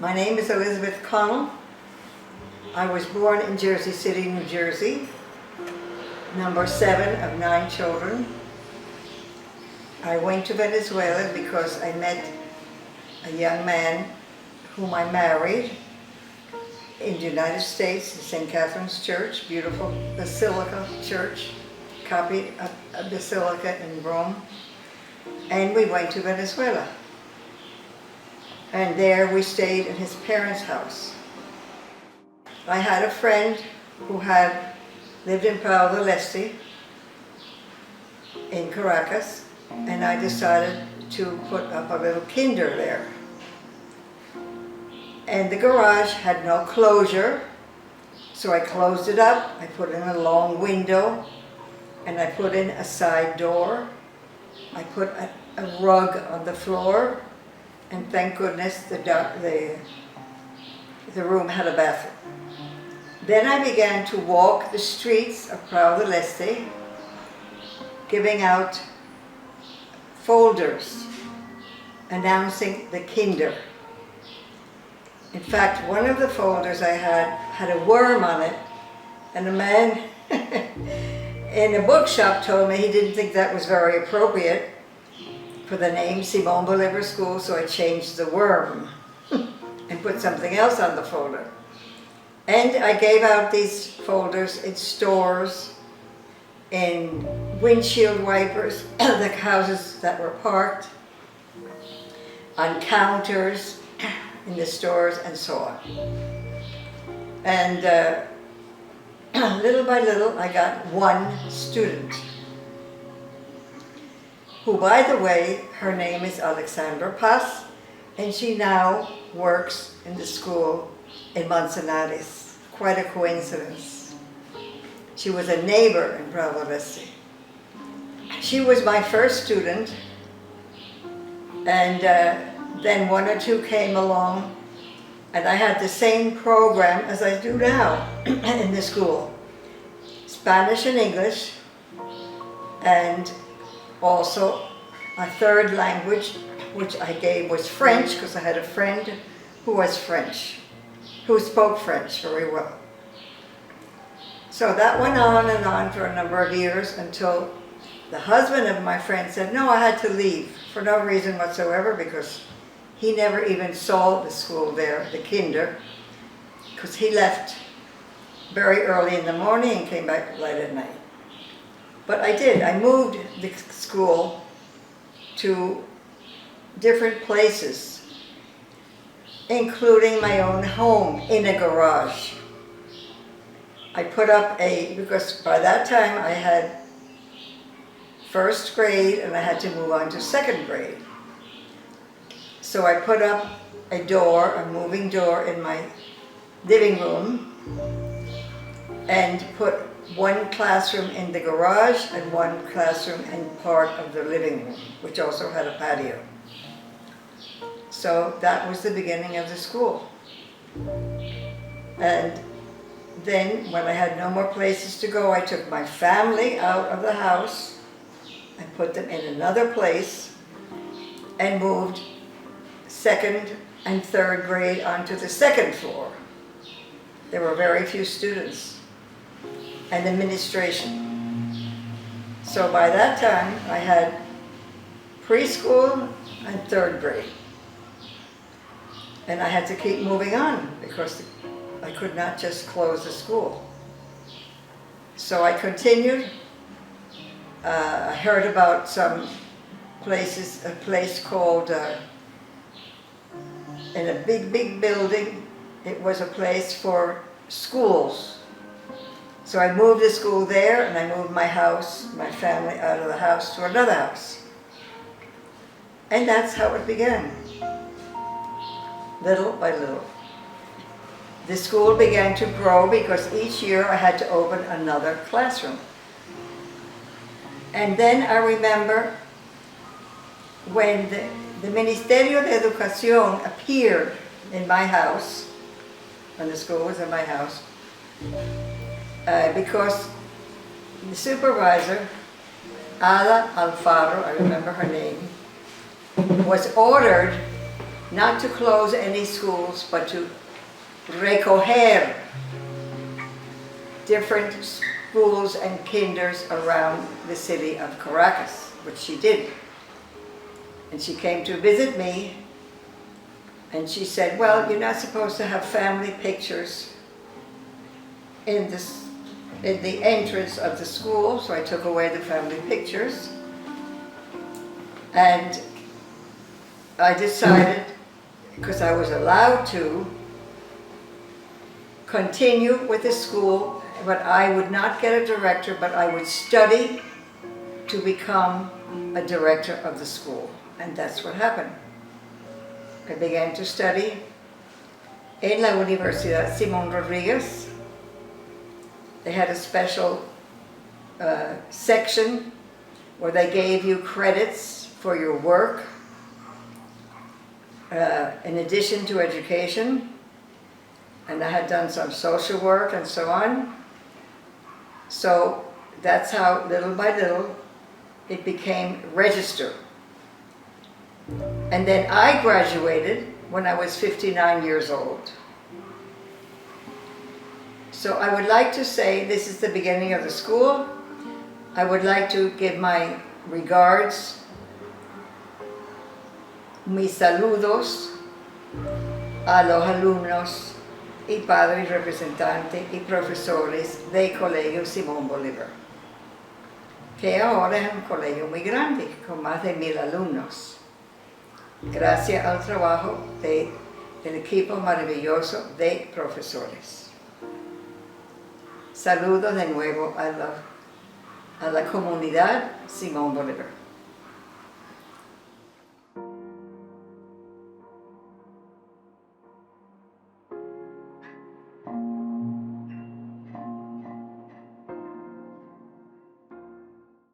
My name is Elizabeth Connell. I was born in Jersey City, New Jersey, number 7 of 9 children. I went to Venezuela because I met a young man whom I married in the United States, in St. Catherine's Church, beautiful Basilica Church, copied a basilica in Rome. And we went to Venezuela. And there we stayed in his parents' house. I had a friend who had lived in Pau del Este in Caracas, and I decided to put up a little kinder there. And the garage had no closure, so I closed it up. I put in a long window, and I put in a side door. I put a rug on the floor, and thank goodness the room had a bathroom. Then I began to walk the streets of Pau del Este, giving out folders announcing the kinder. In fact, one of the folders I had a worm on it, and a man in a bookshop told me he didn't think that was very appropriate for the name Simón Bolívar School, so I changed the worm and put something else on the folder. And I gave out these folders in stores, in windshield wipers, the houses that were parked, on counters, in the stores, and so on. And little by little, I got one student, who, by the way, her name is Alexandra Paz, and she now works in the school in Manzanares. Quite a coincidence. She was a neighbor in Pau del Este. She was my first student, and then one or two came along, and I had the same program as I do now in the school. Spanish and English, and also a third language, which I gave was French, because I had a friend who was French, who spoke French very well. So that went on and on for a number of years until the husband of my friend said, no, I had to leave for no reason whatsoever, because he never even saw the school there, the kinder, because he left very early in the morning and came back late at night. But I did. I moved the school to different places, including my own home in a garage. I put up because by that time I had first grade and I had to move on to second grade. So I put up a door, a moving door in my living room, and put one classroom in the garage and one classroom in part of the living room, which also had a patio. So that was the beginning of the school. And then when I had no more places to go, I took my family out of the house and put them in another place and moved second and third grade onto the second floor. There were very few students, and administration. So by that time, I had preschool and third grade. And I had to keep moving on because I could not just close the school. So I continued. I heard about some places, a place called, in a big building, it was a place for schools. So I moved the school there, and I moved my house, my family out of the house to another house. And that's how it began, little by little. The school began to grow because each year I had to open another classroom. And then I remember when the Ministerio de Educación appeared in my house, when the school was in my house, because the supervisor, Ada Alfaro, I remember her name, was ordered not to close any schools, but to recoger different schools and kinders around the city of Caracas, which she did. And she came to visit me, and she said, well, you're not supposed to have family pictures in the entrance of the school, so I took away the family pictures. And I decided, because I was allowed to, continue with the school, but I would not get a director, but I would study to become a director of the school. And that's what happened. I began to study in la Universidad Simón Rodríguez. They had a special section where they gave you credits for your work in addition to education. And I had done some social work and so on. So that's how, little by little, it became registered. And then I graduated when I was 59 years old. So I would like to say this is the beginning of the school. I would like to give my regards, mis saludos a los alumnos y padres representantes y profesores del Colegio Simón Bolívar, que ahora es un colegio muy grande, con más de 1000 alumnos. Gracias al trabajo del equipo maravilloso de profesores. Saludos de nuevo a la comunidad Simón Bolívar.